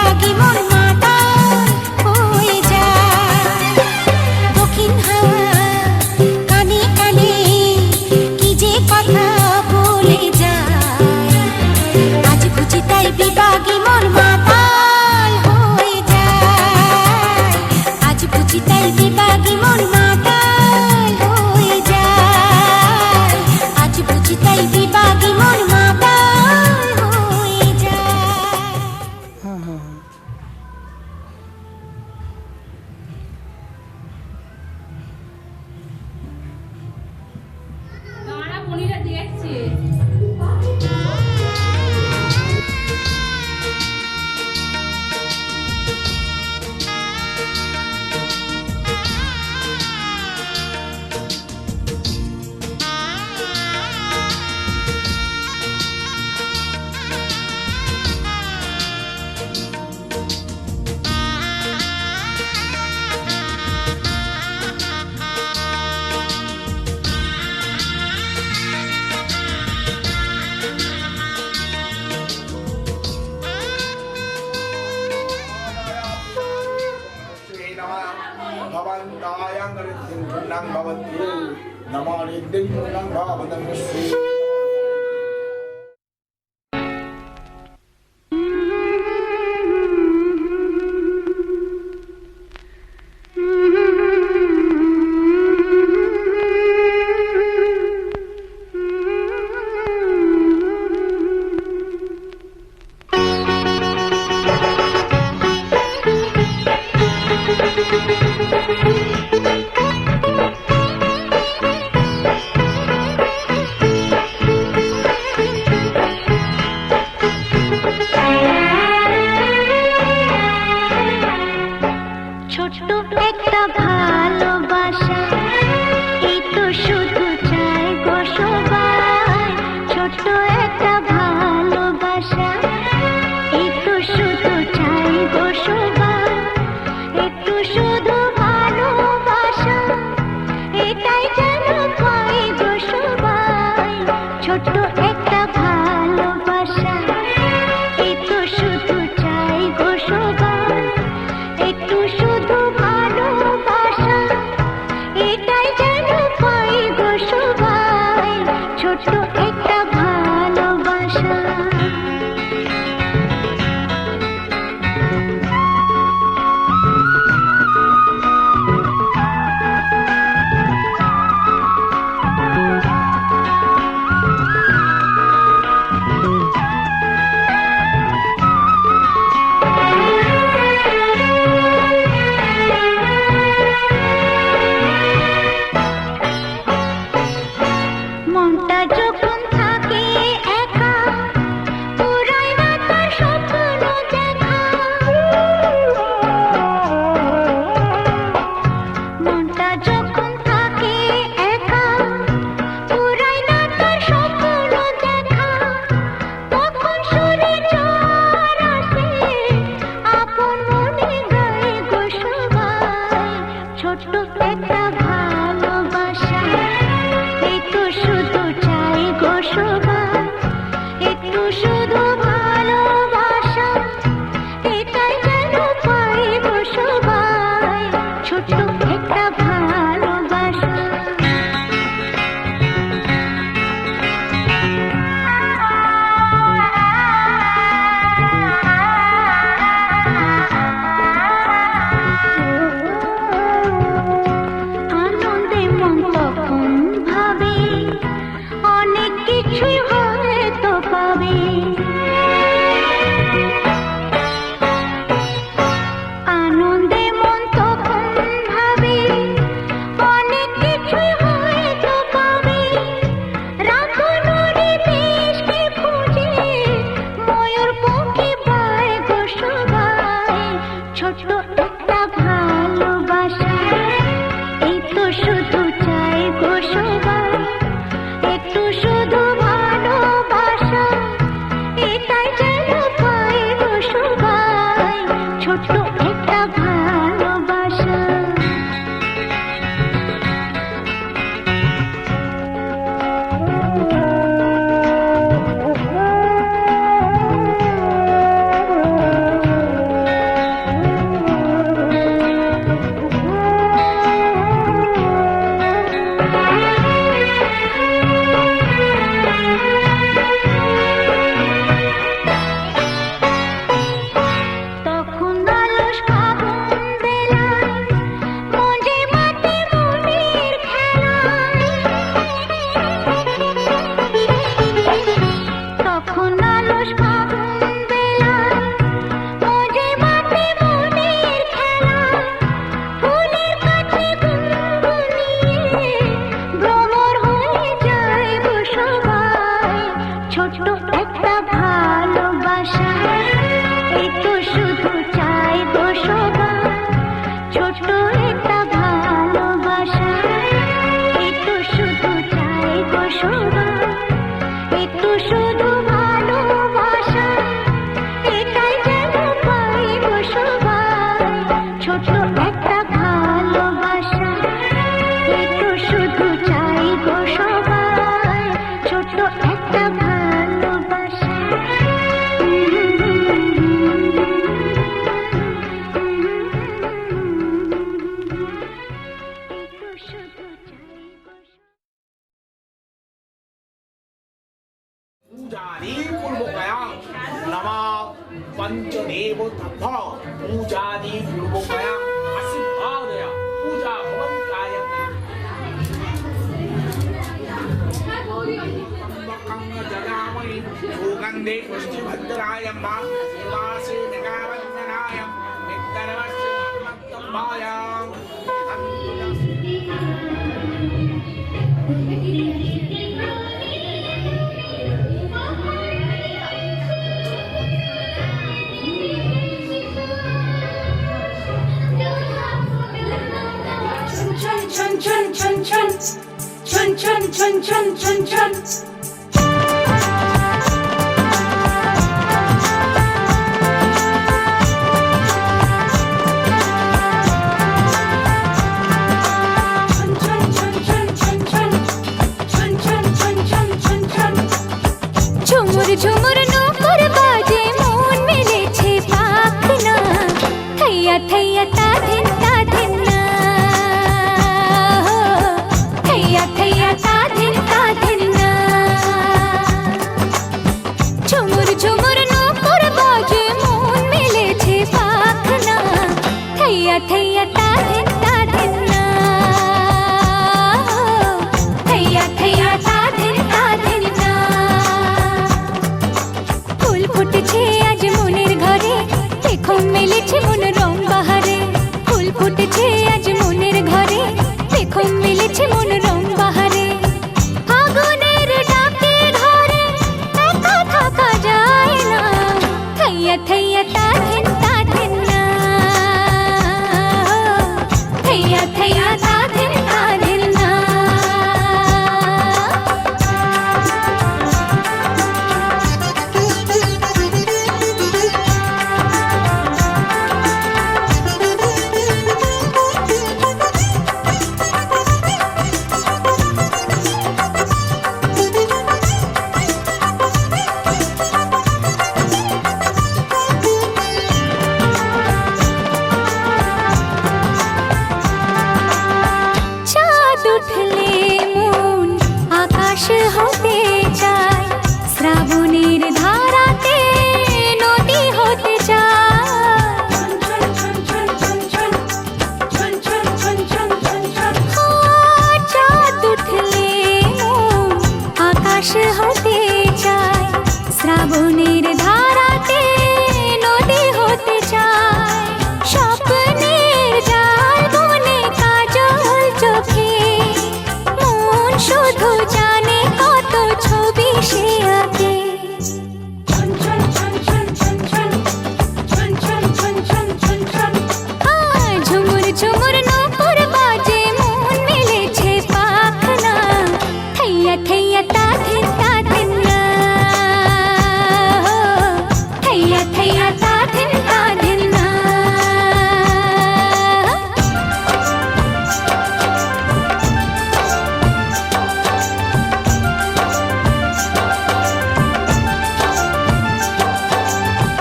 বিভাগী মন মাতাল হয়ে যায়। দক্ষিণ হাওয়া কানে কানে কি যে কথা বলে যায়, আজ বুঝি তাই বিভাগী মন মাতাল হয়ে যায়। আজ বুঝি তাই বিভাগী মন মাতাল হয়ে যায়। আজ বুঝি তাই বিভাগী মন মাতাল হয়ে যায়। দাঁড়া মনিরা দেখছে। ছোট্ট একটা ভালোবাসা, এই তো শুধু চাই গো সবাই। ছোট্ট একটা ভালোবাসা, এই তো শুধু চাই গো সবাই। একটু শুধু ভালোবাসা পঞ্চদেবতাভ্য পূজাদি পূর্বকয়া আশীর্বাদয়া পূজা ভবন্তায় জগাময়ি সুগন্ধে পুষ্টিভদ্রায় মাসে মেঘাবন্দনায় মিত্তরবস্য মত্তম্বায় chun chun chun chun chun chun chun chun chun chun ঝুমুর ঝুমুর নৌকর বাজে মন মেলেছে পাখনা থৈয়া থৈয়া তা ধিন না থৈয়া থৈয়া তা ধিন না ঝুমুর ঝুমুর নৌকর বাজে মন মেলেছে পাখনা থৈয়া থৈয়া তা ধিন না থৈয়া থৈয়া তা ধিন না ফুল ফুটেছে আজ মনের ঘরে দেখো মেলেছে মন রং বাহারে ফুল ফুটেছে আজ মনের ঘরে দেখো মেলেছে মন রং বাহারে আগুনের ডাকে ঘরে একা থাকা যায় না থৈয়া থৈয়া তা ধিন না থৈয়া থৈয়া তা ধিন না চাঁদ উঠলে মন আকাশ হতে চায় শ্রাবণের ধারাতে নদী হতে চায় চাঁদ উঠলে মন আকাশ হতে চায় শ্রাবণের ধারাতে নদী হতে চায় স্বপ্নের জাল বনে কাজল চোখে মন শুধু জানে কত ছবি সে আঁকে ঝুমুর ঝুমুর নৌকর বাজে মন মেলেছে পাখনা থৈয়া থৈয়া তা ধিন না থৈয়া থৈয়া তা ধিন না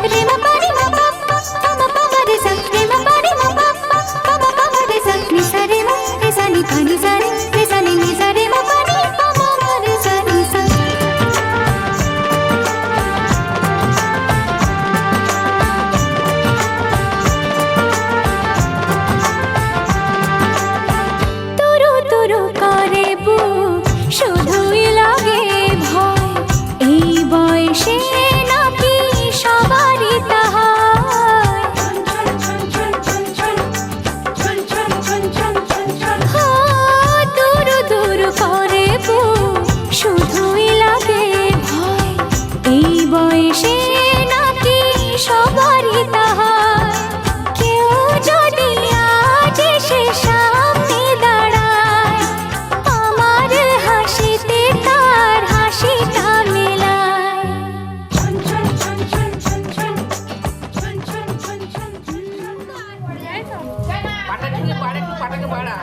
রে মা পারি মা পা মা পা রে সা রে মা পারি মা পা মা রে সা নি সা রে মা রে সা নি পা নি সা নি সা রে মা পারি পা মা রে সা নি সা তুরু তুরু করে বুক শুধুই লাগে ভয় এই বয়সে নাকি সবারই তাহা দূর দূর করে বুক শুধুই লাগে ভয় এই বয়সে নাকি সবারই তাহা কেউ যদি আজ এসে সামনে দাঁড়ায় আমার হাসিতে তার হাসিটা মেলায় পাটাকে বাড়া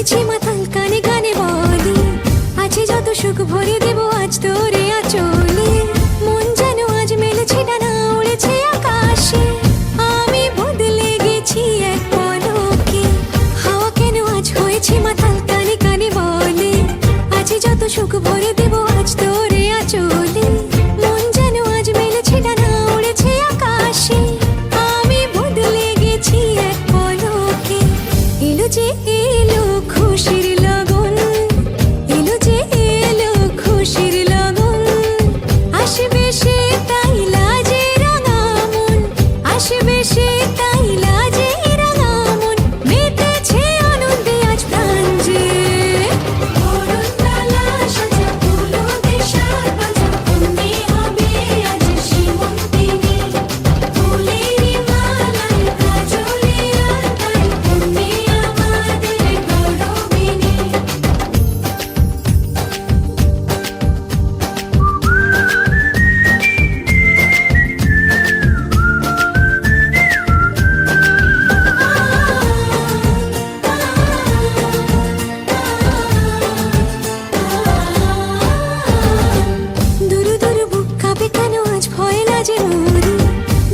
হয়েছি মাতাল কানে কানে বলি আছে যত সুখ ভরে দেব আজ তোরে আচলে মন যেন আজ মেলেছে ডানা উড়েছে আকাশে আমি বদলে গেছি এক পলকে হাওয়া কেন আজ হয়েছে মাতাল কানে কানে বলে আছে যত সুখ ভরে দেব আজ তোরে আচলে মন যেন আজ মেলেছে ডানা উড়েছে আকাশে আমি বদলে গেছি এক পলকে এলো যে এলো খুশির লগন এলো যে এলো খুশির লগন আসবে সে তাই লাজে রাঙা মন আসবে সে তাই লাজে রাঙা মন মেতেছে আনন্দে আজ প্রাণ যে বরণডালা সাজা ফুলো দেশার বাজা তুমি হবে আজ সীমন্তিনী ফুলেরি মালায় কাজলে আলতায় তুমি আমাদের গৌরবিনী দুরু দুরু বুক কাঁপে কেন আজ ভয় লাজে মরি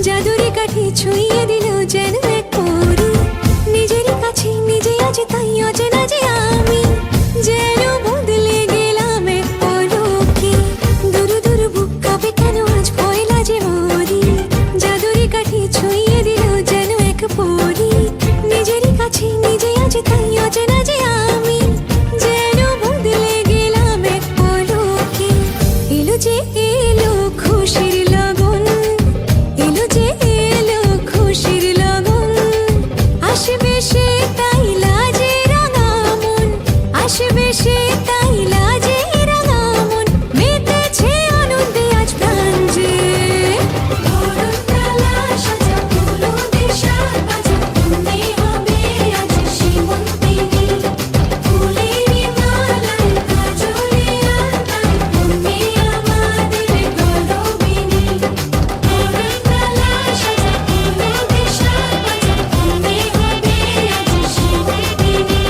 জাদুরি কাঠি ছুঁয়ে দিল যেন এক পরি নিজেরই কাছে নিজে আজ তাই অচেনা যে আমি যেন বদলে গেলাম এক পলকে দুরু দুরু বুক কাঁপে কেন আজ ভয় লাজে মরি জাদুরি কাঠি ছুঁয়ে দিল যেন এক পরি নিজেরই কাছে নিজে আজ তাই অচেনা যে আমি যেন বদলে গেলাম এক পলকে এলো যে এলো খুশির লগন এলো যে এলো খুশির লগন আসবে সে তাই লাজে রাঙা মন আসবে সে তাই লাজে রাঙা মন মেতেছে আনন্দে আজ প্রাণ যে বরণডালা সাজা ফুলো দেশার বাজা তুমি হবে আজ সীমন্তিনী ফুলেরি মালায় কাজলে আলতায় তুমি আমাদের গৌরবিনী বরণডালা সাজা ফুলো দেশার বাজা তুমি হবে আজ সীমন্তিনী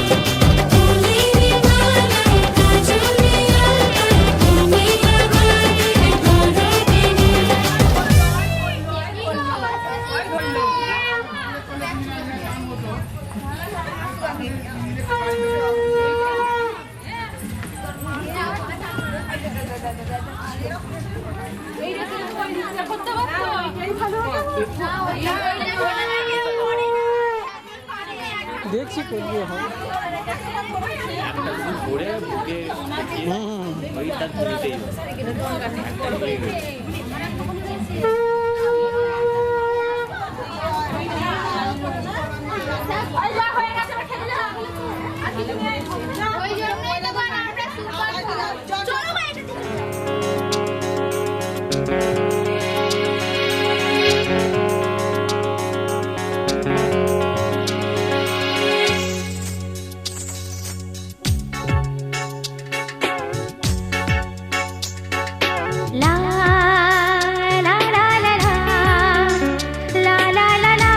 ফুলেরি মালায় কাজলে আলতায় তুমি দেখছি করবো হয় ঘুরে বুকে ওই তার ধরিতেই La la la la la la la la la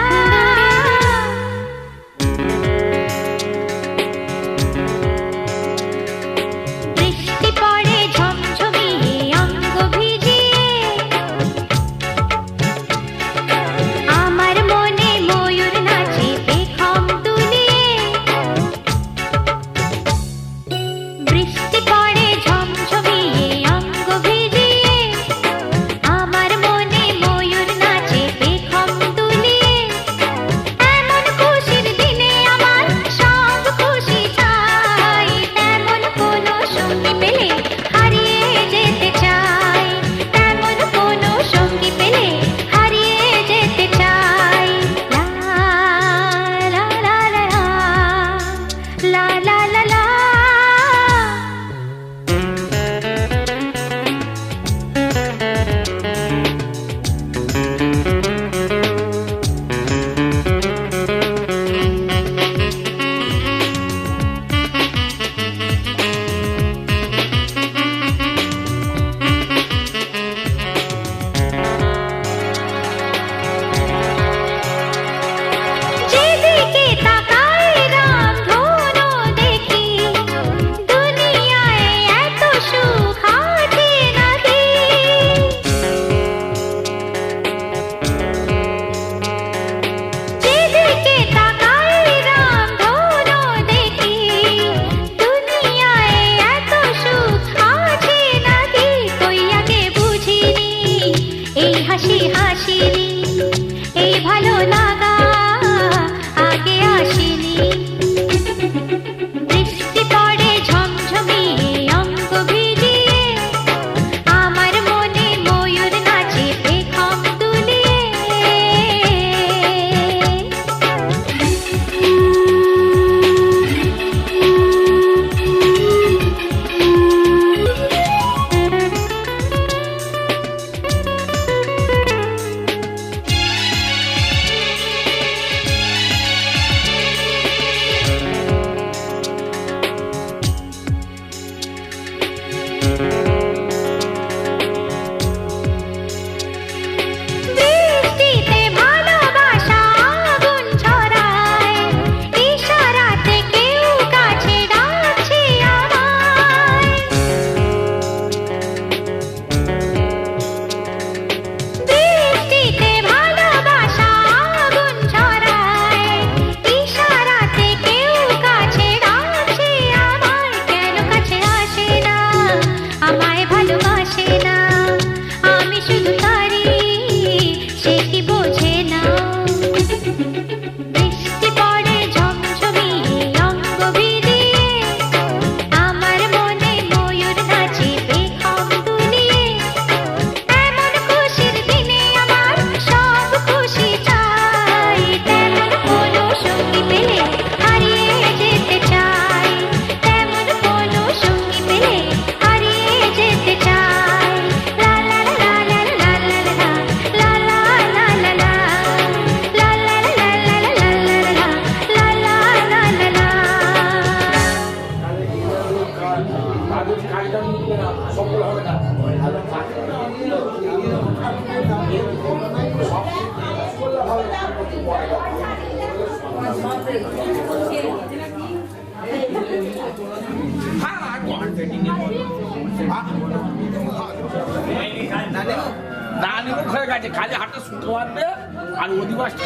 মুখ হয়ে গেছে, কাজে হাতে শুনতে পারবে আর অধিবাসটা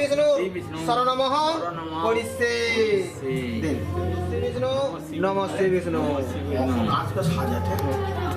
বিষ্ণু শ্রী বিষ্ণু শরণমঃ শরণমঃ পরিষে পরিষে। দিন শ্রী বিষ্ণু নমস্তে বিষ্ণু শ্রী বিষ্ণু। আজকে সাজাতে